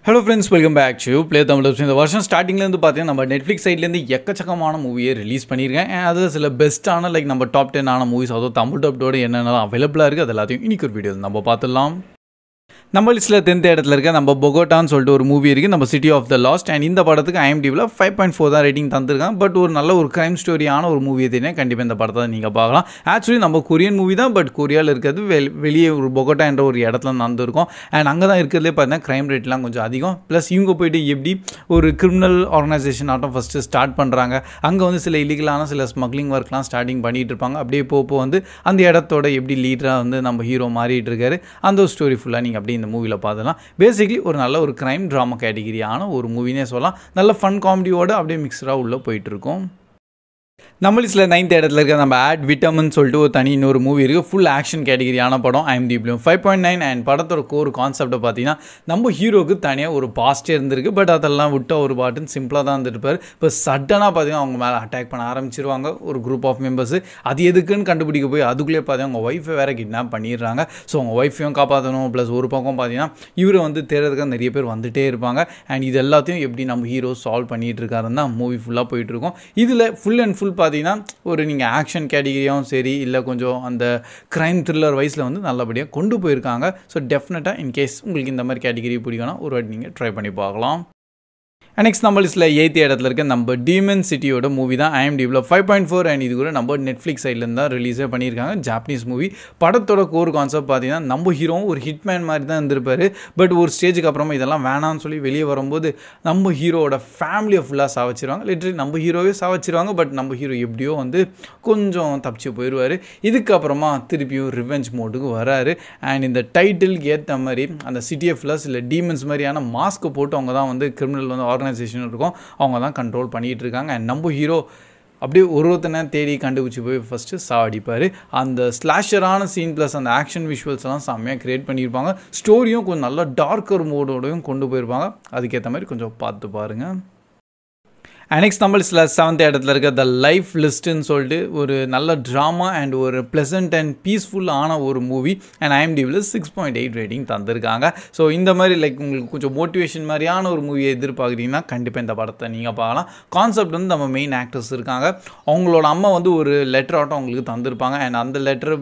Hello friends, welcome back to Play Tamil Dubs. இந்த வருஷம் ஸ்டார்டிங்லேருந்து பார்த்தீங்கன்னா நம்ம நெட்ஃப்ளிக்ஸ் சைட்லேருந்து எக்கச்சக்கமான மூவியை ரிலீஸ் பண்ணியிருக்கேன். அது சில பெஸ்ட்டான நம்ம டாப் 10 ஆன மூவிஸ், அதுவும் தமிழ் டப்டோட என்னென்னலாம் அவைலபிளாக இருக்குது அது எல்லாத்தையும் இன்னைக்கு ஒரு வீடியோ நம்ம பார்த்துடலாம். நம்ம லிஸ்ட்டில் 10th இடத்துல இருக்க நம்ம பொகோட்டான்னு சொல்லிட்டு ஒரு மூவி இருக்குது, நம்ம city of the lost. And இந்த படத்துக்கு IMDbல 5.4 தான் ரேட்டிங் தந்துருக்காங்க. பட் ஒரு நல்ல ஒரு கிரைம் ஸ்டோரியான ஒரு மூவியை தெரியும், கண்டிப்பாக இந்த படத்தை நீங்கள் பார்க்கலாம். ஆக்சுவலி நம்ம கொரியன் மூவி தான், பட் கொரியாவில் இருக்கிறது வெளியே ஒரு பொகோட்டா என்ற ஒரு இடத்துல நடந்துருக்கும். அண்ட் அங்கே தான் இருக்கிறதுலே பார்த்தீங்கன்னா க்ரைம் ரேட்லாம் கொஞ்சம் அதிகம். ப்ளஸ் இவங்க போயிட்டு எப்படி ஒரு கிரிமினல் ஆர்கனைசேஷன் ஆட்டம் ஃபஸ்ட்டு ஸ்டார்ட் பண்ணுறாங்க, அங்கே வந்து சில இல்லீகலான சில ஸ்மக்லிங் ஒர்க்லாம் ஸ்டார்டிங் பண்ணிகிட்டு இருப்பாங்க. அப்படியே போக வந்து அந்த இடத்தோட எப்படி லீடராக வந்து நம்ம ஹீரோ மாறிட்டு இருக்காரு, அந்த ஒரு ஸ்டோரி ஃபுல்லாக நீங்கள் அப்படியே இந்த மூவியில் பார்த்தலாம். பேசிக்லி ஒரு நல்ல ஒரு கிரைம் ட்ராமா கேட்டகிரியான ஒரு மூவினே சொல்லலாம். நல்ல ஃபன் காமெடியோடு அப்படியே மிக்சராக உள்ளே போயிட்டுருக்கோம். நம்ம லிஸ்ட்டில் 9th இடத்துல இருக்க நம்ம ஆட் விட்டமின் சொல்லிட்டு ஒரு தனி இன்னொரு மூவி இருக்குது. ஃபுல் ஆக்ஷன் கேட்டகிரியான படம். IMDbலையும் 5.9. அண்ட் படத்தோட கோர் கான்செப்டை பார்த்தீங்கன்னா நம்ம ஹீரோக்கு தனியாக ஒரு பாஸ்டே இருந்திருக்கு, பட் அதெல்லாம் விட்ட ஒரு பாட்டுன்னு சிம்பிளாக தான் இருந்திருப்பார். இப்போ சடனாக பார்த்தீங்கன்னா அவங்க மேலே அட்டாக் பண்ண ஆரம்பிச்சிருவாங்க ஒரு குரூப் ஆஃப் மெம்பர்ஸ். அது எதுக்குன்னு கண்டுபிடிக்க போய் அதுக்குள்ளே பார்த்தீங்கன்னா அவங்க ஒய்ஃபை வேறு கிட்னாப் பண்ணிடுறாங்க. ஸோ அவங்க ஒய்ஃபையும் காப்பாற்றணும். ப்ளஸ் ஒரு பக்கம் பார்த்தீங்கன்னா இவரை வந்து தேடுறதுக்கு நிறைய பேர் வந்துகிட்டே இருப்பாங்க. அண்ட் இது எல்லாத்தையும் எப்படி நம்ம ஹீரோ சால்வ் பண்ணிகிட்டு இருக்காருன்னு தான் மூவி ஃபுல்லாக போயிட்டுருக்கோம். இதில் ஃபுல் அண்ட் ஃபுல் பார்த்தீங்கன்னா ஒரு நீங்கள் ஆக்ஷன் கேட்டகிரியாகவும் சரி, இல்லை கொஞ்சம் அந்த க்ரைம் த்ரில்லர் வைஸில் வந்து நல்லபடியாக கொண்டு போயிருக்காங்க. ஸோ டெஃபினட்டாக இன்கேஸ் உங்களுக்கு இந்த மாதிரி கேட்டகிரி பிடிக்கும்னா ஒரு வாட்டி நீங்கள் ட்ரை பண்ணி பார்க்கலாம். நெக்ஸ்ட் நம்ம லிஸ்ட்டில் 8th இடத்துல இருக்க நம்ம டீமன் சிட்டியோட மூவி தான். IMDbல 5.4. அண்ட் இது கூட நம்ம நெட்ஃப்ளிக்ஸ் சைட்லேருந்து தான் ரிலீஸே பண்ணியிருக்காங்க. Japanese movie. படத்தோட கோர் கான்செப்ட் பார்த்தீங்கன்னா நம்ம ஹீரோவும் ஒரு ஹிட்மேன் மாதிரி தான் இருந்திருப்பார். பட் ஒரு ஸ்டேஜுக்கு அப்புறமா இதெல்லாம் வேணான்னு சொல்லி வெளியே வரும்போது நம்ம ஹீரோவோட ஃபேமிலியை ஃபுல்லாக சாவச்சிருவாங்க. லிட்டரலி நம்ம ஹீரோவே சாவச்சிருவாங்க. பட் நம்ம ஹீரோ எப்படியோ வந்து கொஞ்சம் தப்பிச்சு போயிடுவார். இதுக்கப்புறமா திருப்பியும் ரிவெஞ்ச் மோட்டுக்கு வராரு. அண்ட் இந்த டைட்டிலுக்கு ஏற்ற மாதிரி அந்த சிட்டியை ஃபுல்லாக சில டீமன்ஸ் மாதிரியான மாஸ்க்கு போட்டு அவங்க தான் வந்து கிரிமினல் வந்து ஆர்கனைசேஷன் இருக்கும், அவங்க தான் கண்ட்ரோல் பண்ணிகிட்டு இருக்காங்க. அண்ட் நம்ம ஹீரோ அப்படியே ஒருத்தனை தேடி கண்டுபிடிச்சி போய் ஃபஸ்ட்டு சாடிப்பார். அந்த ஸ்லாஷரான சீன் ப்ளஸ் அந்த ஆக்ஷன் விஷுவல்ஸ் எல்லாம் செம்மையாக க்ரியேட் பண்ணியிருப்பாங்க. ஸ்டோரியும் கொஞ்சம் நல்லா டார்க்கர் மோடோடையும் கொண்டு போயிருப்பாங்க. அதுக்கேற்ற மாதிரி கொஞ்சம் பார்த்து பாருங்கள். நெக்ஸ்ட் நம்ம லிஸ்ட்டில் 7th இடத்துல இருக்க த லைஃப் லிஸ்ட்டுன்னு சொல்லிட்டு ஒரு நல்ல ட்ராமா அண்ட் ஒரு ப்ளசன்ட் அண்ட் பீஸ்ஃபுல்லான ஒரு மூவி. அண்ட் IMDbல 6.8 ரேட்டிங் தந்திருக்காங்க. ஸோ இந்த மாதிரி உங்களுக்கு கொஞ்சம் மோட்டிவேஷன் மாதிரியான ஒரு மூவியை எதிர்பார்க்குறீங்கன்னா கண்டிப்பாக இந்த படத்தை நீங்கள் பார்க்கலாம். கான்செப்ட் வந்து நம்ம மெயின் ஆக்டர்ஸ் இருக்காங்க, அவங்களோட அம்மா வந்து ஒரு லெட்டர் ஆட்டம் அவங்களுக்கு தந்திருப்பாங்க. அண்ட் அந்த லெட்டர்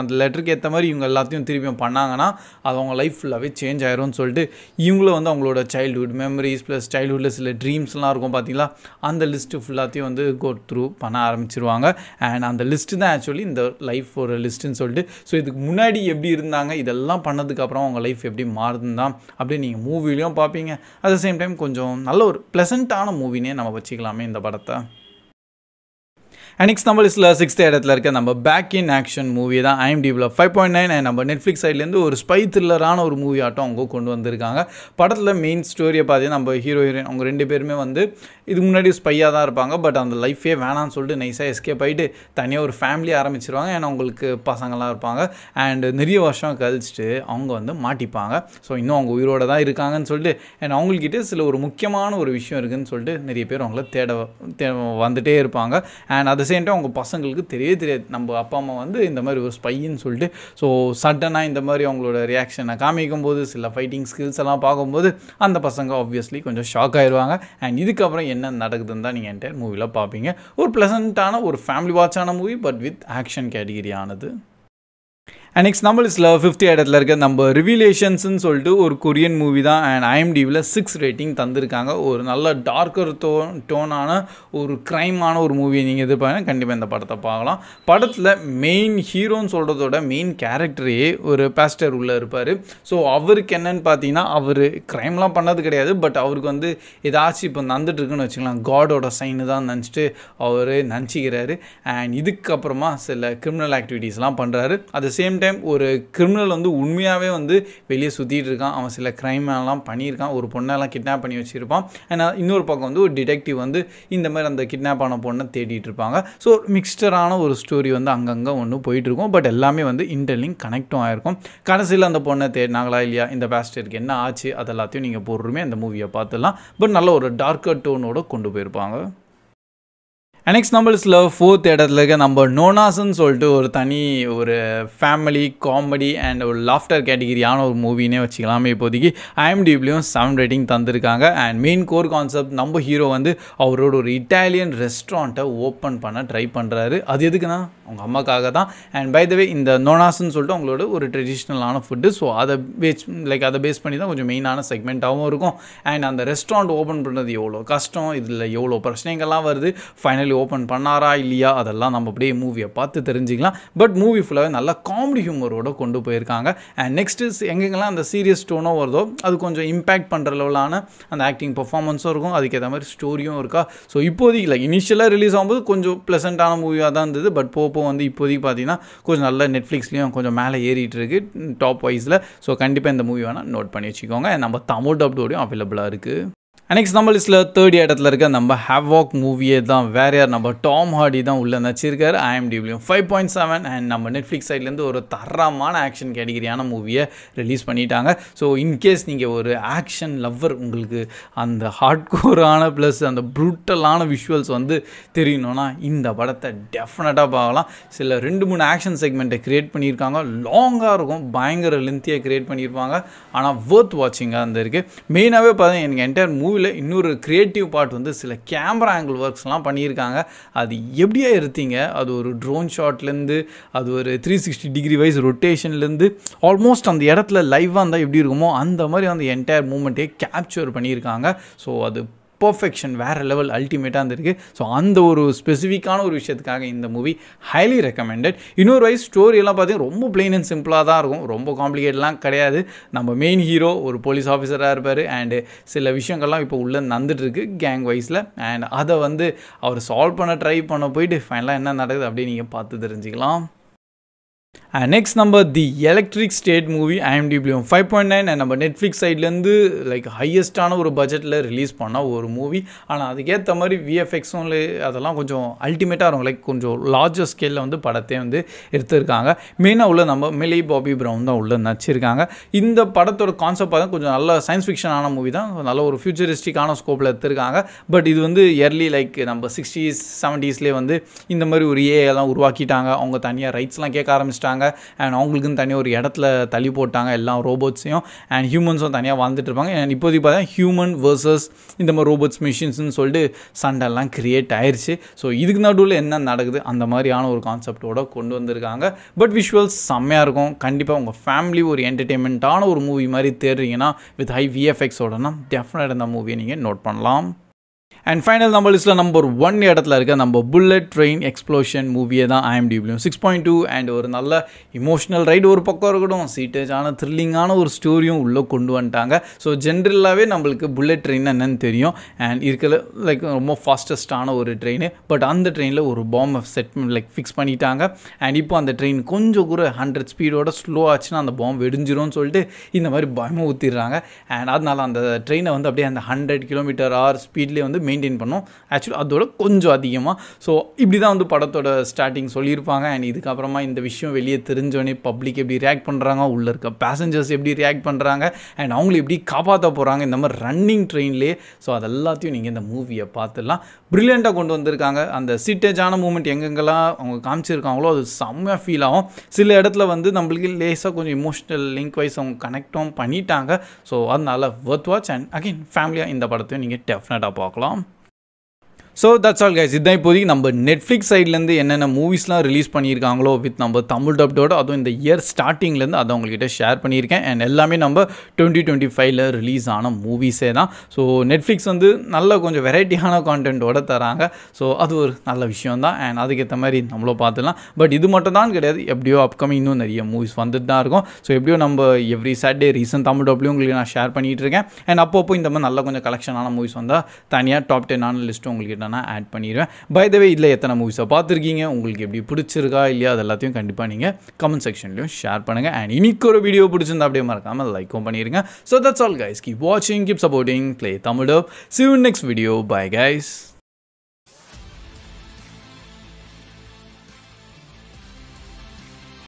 அந்த லெட்டருக்கு ஏற்ற மாதிரி இவங்க எல்லாத்தையும் திருப்பியும் பண்ணாங்கன்னா அது அவங்க லைஃப் ஃபுல்லாகவே சேஞ்ச் ஆயிரும்னு சொல்லிட்டு இவங்களும் வந்து அவங்களோட சைல்டுஹுட் மெமரிஸ் ப்ளஸ் சைல்டுஹுட்டில் சில ட்ரீம்ஸ்லாம் இருக்கும் பார்த்தீங்களா, அந்த லிஸ்ட்டு ஃபுல்லாத்தையும் வந்து கோ த்ரூ பண்ண ஆரம்பிச்சிருவாங்க. அண்ட் அந்த லிஸ்ட்டு தான் ஆக்சுவலி இந்த லைஃப் ஒரு லிஸ்ட்டுன்னு சொல்லிட்டு. ஸோ இதுக்கு முன்னாடி எப்படி இருந்தாங்க, இதெல்லாம் பண்ணதுக்கப்புறம் அவங்க லைஃப் எப்படி மாறுதுன்னு தான் அப்படியே நீங்கள் மூவிலையும் பார்ப்பீங்க. அட் த சேம் டைம் கொஞ்சம் நல்ல ஒரு ப்ளசண்ட்டான மூவினே நம்ம வச்சுக்கலாமே இந்த படத்தை. நெக்ஸ்ட் நம்ம லிஸ்ட்டில் 6th இடத்துல இருக்க நம்ம பேக் இன் ஆக்ஷன் மூவி தான். IMDbல 5.9. அண்ட் நம்ம நெட்ஃப்ளிக்ஸ் சைட்லேருந்து ஒரு ஸ்பை த்ரில்லரான ஒரு மூவி ஆட்டம் அவங்க கொண்டு வந்திருக்காங்க. படத்தில் மெயின் ஸ்டோரியை பார்த்தீங்கன்னா நம்ம ஹீரோ ஹீரோயின் அவங்க 2 பேருமே வந்து இதுக்கு முன்னாடி ஸ்பையாக தான் இருப்பாங்க. பட் அந்த லைஃபே வேணான்னு சொல்லிட்டு நைஸாக எஸ்கேப் ஆகிட்டு தனியாக ஒரு ஃபேமிலி ஆரம்பிச்சிருவாங்க. ஏன்னா அவங்களுக்கு பசங்கள்லாம் இருப்பாங்க. அண்ட் நிறைய வருஷம் கழிச்சிட்டு அவங்க வந்து மாட்டிப்பாங்க. ஸோ இன்னும் அவங்க உயிரோடு தான் இருக்காங்கன்னு சொல்லிட்டு அண்ட் அவங்கக்கிட்டே சில ஒரு முக்கியமான ஒரு விஷயம் இருக்குதுன்னு சொல்லிட்டு நிறைய பேர் அவங்கள தேட வந்துகிட்டே இருப்பாங்க. அண்ட் அது சேம் டைம் அவங்க பசங்களுக்கு தெரியாது நம்ம அப்பா அம்மா வந்து இந்த மாதிரி ஒரு ஸ்பைன்னு சொல்லிட்டு. ஸோ சடனாக இந்த மாதிரி அவங்களோட ரியாக்ஷனை காமிக்கும் போது சில ஃபைட்டிங் ஸ்கில்ஸ் எல்லாம் பார்க்கும்போது அந்த பசங்க ஆப்வியஸ்லி கொஞ்சம் ஷாக் ஆயிடுவாங்க. அண்ட் இதுக்கப்புறம் என்ன நடக்குதுன்னு தான் நீங்கள் என்டையர் மூவியில் பார்ப்பீங்க. ஒரு ப்ளசண்ட்டான ஒரு ஃபேமிலி வாட்சான movie, but with action category ஆனது. நெக்ஸ்ட் நம்ம லிஸ்ட்டில் 5th இடத்துல இருக்க நம்ம ரிவிலேஷன்ஸ்ன்னு சொல்லிட்டு ஒரு கொரியன் மூவி தான். அண்ட் IMDbல 6 ரேட்டிங் தந்திருக்காங்க. ஒரு நல்ல டார்க்கர் டோனான ஒரு க்ரைமான ஒரு மூவியை நீங்கள் எதிர்பார்த்தீங்கன்னா கண்டிப்பாக இந்த படத்தை பார்க்கலாம். படத்தில் மெயின் ஹீரோன்னு சொல்கிறதோட மெயின் கேரக்டரே ஒரு பாஸ்டர் உள்ளே இருப்பார். ஸோ அவருக்கு என்னன்னு பார்த்தீங்கன்னா அவர் க்ரைம்லாம் பண்ணது கிடையாது. பட் அவருக்கு வந்து ஏதாச்சும் இப்போ நடந்துட்டுருக்குன்னு வச்சுக்கலாம், காடோட சைனு தான் நினச்சிட்டு அவர் நினச்சிக்கிறாரு. அண்ட் இதுக்கப்புறமா சில கிரிமினல் ஆக்டிவிட்டீஸ்லாம் பண்ணுறாரு. அட் த சேம் டைம் ஒரு கிரிமினல் வந்து உண்மையாகவே வந்து வெளியே சுற்றிட்டு இருக்கான். அவன் சில க்ரைம் எல்லாம் பண்ணியிருக்கான், ஒரு பொண்ணெல்லாம் கிட்னாப் பண்ணி வச்சுருப்பான். ஏன்னா இன்னொரு பக்கம் வந்து ஒரு டிடெக்டிவ் வந்து இந்த மாதிரி அந்த கிட்னாப் ஆன பொண்ணை தேடிட்டு இருப்பாங்க. ஸோ மிக்ஸ்டரான ஒரு ஸ்டோரி வந்து அங்கங்கே ஒன்று போயிட்டுருக்கும். பட் எல்லாமே வந்து இன்டர்லிங்க் கனெக்டும் ஆகிருக்கும். கடைசியில் அந்த பொண்ணை தேடினாங்களா இல்லையா, இந்த பாஸ்டருக்கு என்ன ஆச்சு, அதெல்லாத்தையும் நீங்கள் பொறுமையாக அந்த மூவியை பார்த்துடலாம். பட் நல்ல ஒரு டார்க்கர் டோனோட கொண்டு போயிருப்பாங்க. நெக்ஸ்ட் நம்ம லிஸ்ட்டில் 4th இடத்துல இருக்க நம்ம நோனாஸ்ன்னு சொல்லிட்டு ஒரு தனி ஒரு ஃபேமிலி காமெடி அண்ட் ஒரு லாஃப்டர் கேட்டகிரியான ஒரு மூவினே வச்சுக்கலாமே. இப்போதைக்கு IMDbலையும் 7 ரேட்டிங் தந்திருக்காங்க. அண்ட் மெயின் கோர் கான்செப்ட் நம்ம ஹீரோ வந்து அவரோட ஒரு இட்டாலியன் ரெஸ்டாரண்ட்டை ஓப்பன் பண்ண ட்ரை பண்ணுறாரு. அது எதுக்குன்னா அவங்க அம்மாக்காக தான். அண்ட் பை த வே இந்த நோனாஸ்ன்னு சொல்லிட்டு அவங்களோட ஒரு ட்ரெடிஷ்னலான ஃபுட்டு. ஸோ அதை பேஸ் பண்ணி தான் கொஞ்சம் மெயினான செக்மெண்ட்டாகவும் இருக்கும். அண்ட் அந்த ரெஸ்டாரண்ட் ஓப்பன் பண்ணுறது எவ்வளோ கஷ்டம், இதில் எவ்வளோ பிரச்சனைகள்லாம் வருது, ஃபைனலி ஓப்பன் பண்ணாரா இல்லையா, அதெல்லாம் நம்ம அப்படியே மூவியை பார்த்து தெரிஞ்சுக்கலாம். பட் மூவி ஃபுல்லாகவே நல்லா காமெடி ஹியூமரோட கொண்டு போயிருக்காங்க. அண்ட் நெக்ஸ்ட்டு எங்கெங்கெல்லாம் அந்த சீரியஸ் டோனோ வருதோ அது கொஞ்சம் இம்பேக்ட் பண்ணுற லெவலான அந்த ஆக்டிங் பர்ஃபார்மன்ஸும் இருக்கும், அதுக்கேற்ற மாதிரி ஸ்டோரியும் இருக்கா. ஸோ இப்போதைக்கு இனிஷியலாக ரிலீஸ் ஆகும்போது கொஞ்சம் ப்ளசண்ட்டான மூவியாக தான் இருந்தது. பட் போக வந்து இப்போதைக்கு பார்த்தீங்கன்னா கொஞ்சம் நல்ல நெட்ஃப்ளிக்ஸ்லேயும் கொஞ்சம் மேலே ஏறிட்டு இருக்கு டாப் வைஸில். ஸோ கண்டிப்பாக இந்த மூவி வேணால் நோட் பண்ணி வச்சுக்கோங்க. நம்ம தமிழ் டப்டோடையும் அவைலபிளாக இருக்குது. நெக்ஸ்ட் நம்ம லிஸ்ட்டில் 3rd இடத்துல இருக்க நம்ம ஹேவாக் மூவியே தான் வேறு யார், நம்ம டாம் ஹார்டி தான் உள்ளே நடிச்சிருக்காரு. IMDbலையும் 5.7 அண்ட் நம்ம நெட்ஃப்ளிக்ஸ் சைட்லேருந்து ஒரு தரமான ஆக்ஷன் கேட்டகிரியான மூவியை ரிலீஸ் பண்ணிட்டாங்க. ஸோ இன்கேஸ் நீங்கள் ஒரு ஆக்ஷன் லவ்வர், உங்களுக்கு அந்த ஹார்ட் கோரான ப்ளஸ் அந்த ப்ரூட்டலான விஷுவல்ஸ் வந்து தெரியணும்னா இந்த படத்தை டெஃபினட்டாக பார்க்கலாம். சில 2-3 ஆக்ஷன் செக்மெண்ட்டை க்ரியேட் பண்ணியிருக்காங்க, லாங்காக இருக்கும், பயங்கர லென்த்தியாக க்ரியேட் பண்ணியிருப்பாங்க, ஆனால் வர்த் வாட்சிங்காக அந்த இருக்குது. மெயினாகவே பார்த்தீங்கன்னா எனக்கு என்டையர் மூவியில் இன்னொரு கிரியேட்டிவ் பார்ட் வந்து சில கேமரா ஆங்கிள் ஒர்க்ஸ்லாம் பண்ணியிருக்காங்க. அது எப்படியா எடுத்தீங்க, அது ஒரு ட்ரோன் ஷாட்லேருந்து அது ஒரு 360 டிகிரி வைஸ் ரொட்டேஷன்லேருந்து ஆல்மோஸ்ட் அந்த இடத்துல லைவாக இருந்தால் எப்படி இருக்குமோ அந்த மாதிரி அந்த என்டையர் மூமெண்ட்டே கேப்சர் பண்ணியிருக்காங்க. ஸோ அது பர்ஃபெக்ஷன் வேறு லெவல் அல்டிமேட்டாக இருந்திருக்கு. ஸோ அந்த ஒரு ஸ்பெசிஃபிக்கான ஒரு விஷயத்துக்காக இந்த மூவி ஹைலி ரெக்கமெண்டட். இன்னொரு வைஸ் ஸ்டோரியெல்லாம் பார்த்தீங்கன்னா ரொம்ப பிளெயின் அண்ட் சிம்பிளாக தான் இருக்கும், ரொம்ப காம்ப்ளிகேட்லாம் கிடையாது. நம்ம மெயின் ஹீரோ ஒரு போலீஸ் ஆஃபீஸராக இருப்பார் அண்டு சில விஷயங்கள்லாம் இப்போ உள்ளே நடந்துட்டுருக்கு கேங் வைஸில். அண்ட் அதை வந்து அவர் சால்வ் பண்ண ட்ரை பண்ண போயிட்டு ஃபைனலாக என்ன நடக்குது அப்படியே நீங்கள் பார்த்து தெரிஞ்சுக்கலாம். நெக்ஸ்ட் நம்ம தி எலக்ட்ரிக் ஸ்டேட் மூவி IMDbலையும் 5.9 அண்ட் நம்ம நெட்ஃப்ளிக்ஸ் சைட்லேருந்து ஹையஸ்டான ஒரு பட்ஜெட்டில் ரிலீஸ் பண்ண ஒரு மூவி. ஆனால் அதுக்கேற்ற மாதிரி VFXும் அதெல்லாம் கொஞ்சம் அல்டிமேட்டாக இருக்கும், கொஞ்சம் லார்ஜர் ஸ்கேலில் வந்து படத்தை வந்து எடுத்திருக்காங்க. மெயினாக உள்ள நம்ம மிலி பாபி ப்ரவுன் தான் உள்ள நடிச்சிருக்காங்க. இந்த படத்தோட கான்செப்ட் பார்த்தா கொஞ்சம் நல்ல சயின்ஸ் ஃபிக்ஷனான மூவி தான், நல்ல ஒரு ஃபியூச்சரிஸ்டிக்கான ஸ்கோப்பில் எடுத்திருக்காங்க. பட் இது வந்து இயர்லி நம்ம 60s 70sலேயே வந்து இந்த மாதிரி ஒரு ஏஐலாம் உருவாக்கிட்டாங்க. அவங்க தனியாக ரைட்ஸ்லாம் கேட்க ஆரம்பிச்சிட்டாங்க. அண்ட் அவங்களுக்குன்னு தனியாக ஒரு இடத்துல தள்ளி போட்டாங்க எல்லா ரோபோட்ஸையும். அண்ட் ஹியூமன்ஸும் தனியாக வாழ்ந்துட்டு இருப்பாங்க. அண்ட் இப்போதைக்கு பார்த்தா ஹியூமன் வர்சஸ் இந்த மாதிரி ரோபோட்ஸ் மிஷின்ஸ்னு சொல்லிட்டு சண்டைலாம் கிரியேட் ஆயிடுச்சு. ஸோ இதுக்கு நடுவில் என்ன நடக்குது அந்த மாதிரியான ஒரு கான்செப்டோட கொண்டு வந்திருக்காங்க. பட் விஷுவல்ஸ் செம்மையாக இருக்கும். கண்டிப்பாக உங்கள் ஃபேமிலி ஒரு என்டர்டெயின்மெண்ட்டான ஒரு மூவி மாதிரி தேடுறீங்கன்னா வித் ஹை VFXோடனா டெஃபினட் இந்த மூவியை நீங்கள் நோட் பண்ணலாம். அண்ட் ஃபைனல் நம்ம லிஸ்ட்டில் நம்பர் 1 இடத்துல இருக்க நம்ம புல்லட் ட்ரெயின் எக்ஸ்ப்ளோஷன் மூவியை தான் IMDbலையும் 6.2 அண்ட் ஒரு நல்ல இமோஷனல் ரைடு ஒரு பக்கம் இருக்கட்டும், சீட்டேஜான த்ரில்லிங்கான ஒரு ஸ்டோரியும் உள்ளே கொண்டு வந்துட்டாங்க. ஸோ ஜென்ரலாகவே நம்மளுக்கு புல்லட் ட்ரெயின் என்னன்னு தெரியும் அண்ட் இருக்கிற ரொம்ப ஃபாஸ்டஸ்டான ஒரு ட்ரெயின். பட் அந்த ட்ரெயினில் ஒரு பாம்பை ஃபிக்ஸ் பண்ணிட்டாங்க. அண்ட் இப்போ அந்த ட்ரெயின் கொஞ்சம் கூட 100 ஸ்பீடோட ஸ்லோ ஆச்சுன்னா அந்த பாம்பு வெடிஞ்சிரும்னு சொல்லிட்டு இந்த மாதிரி பயமாக ஊற்றிடுறாங்க. அண்ட் அதனால அந்த ட்ரெயினை வந்து அப்படியே அந்த 100 km/h ஸ்பீட்லேயே வந்து மெயின்டைன் பண்ணோம். ஆக்சுவலி அதோட கொஞ்சம் அதிகமாக. ஸோ இப்படி தான் வந்து படத்தோட ஸ்டார்டிங் சொல்லியிருப்பாங்க. அண்ட் இதுக்கப்புறமா இந்த விஷயம் வெளியே தெரிஞ்சோடனே பப்ளிக் எப்படி ரியாக்ட் பண்ணுறாங்க, உள்ளே இருக்க பேசஞ்சர்ஸ் எப்படி ரியாக்ட் பண்ணுறாங்க அண்ட் அவங்களை எப்படி காப்பாற்ற போகிறாங்க இந்த மாதிரி ரன்னிங் ட்ரெயின்லேயே. ஸோ அது எல்லாத்தையும் நீங்கள் இந்த மூவியை பார்த்துடலாம். ப்ரில்லியண்ட்டாக கொண்டு வந்திருக்காங்க. அந்த சீட்டேஜான மூமெண்ட் எங்கெங்கெல்லாம் அவங்க காமிச்சிருக்காங்களோ அது செம்மையாக ஃபீல் ஆகும். சில இடத்துல வந்து நம்மளுக்கு லேஸாக கொஞ்சம் இமோஷனல் லிங்க் வைஸ் அவங்க கனெக்டும் பண்ணிட்டாங்க. ஸோ அதனால வர்த் வாட்ச். அண்ட் அகெயின் ஃபேமிலியாக இந்த படத்தையும் நீங்கள் டெஃபினட்டாக பார்க்கலாம். So that's all guys. இதுதான் இப்போதைக்கு நம்ம நெட்ஃப்ளிக்ஸ் சைட்லேருந்து என்னென்ன மூவிஸ்லாம் ரிலீஸ் பண்ணியிருக்காங்களோ வித் நம்ம தமிழ் டப்டோட, அதுவும் இந்த இயர் ஸ்டார்டிங்லேருந்து அதை உங்கள்கிட்ட ஷேர் பண்ணியிருக்கேன். அண்ட் எல்லாமே நம்ம 2025 ரிலீஸ் ஆன மூவிஸே தான். ஸோ நெட்ஃப்ளிக்ஸ் வந்து நல்ல கொஞ்சம் வெரைட்டியான கான்டென்ட்டோட தராங்க. ஸோ அது ஒரு நல்ல விஷயம் தான். அண்ட் அதுக்கேற்ற மாதிரி நம்மளும் பார்த்துலாம். பட் இது மட்டும் தான் கிடையாது, எப்படியோ அப்கமிங் இன்னும் நிறைய மூவிஸ் வந்துட்டு தான் இருக்கும். ஸோ எப்படியோ நம்ம எவ்ரி சாட்டர்டே ரீசன்ட் தமிழ் டப்லையும் உங்களுக்கு நான் ஷேர் பண்ணிகிட்டு இருக்கேன். அண்ட் அப்பப்போ இந்த மாதிரி நல்ல கொஞ்சம் கலெக்ஷனான மூவிஸ் வந்தால் தனியாக டாப் 10 லிஸ்ட்டும் உங்களுக்கு நான் ஆட் பண்ணிடுவேன். பை த வே இதில் எத்தனை மூவிஸை பார்த்துருக்கீங்க, உங்களுக்கு எப்படி பிடிச்சிருக்கா இல்லையா, அது எல்லாத்தையும் கண்டிப்பாக நீங்கள் கமெண்ட் செக்ஷன்லையும் ஷேர் பண்ணுங்கள். அண்ட் இன்னைக்கு ஒரு வீடியோ பிடிச்சிருந்தா அப்படியே மறக்காமல் லைக்கும் பண்ணிடுங்க. So that's all guys. Keep வாட்சிங், keep supporting Play Tamil Dub. See you in next video. Bye guys.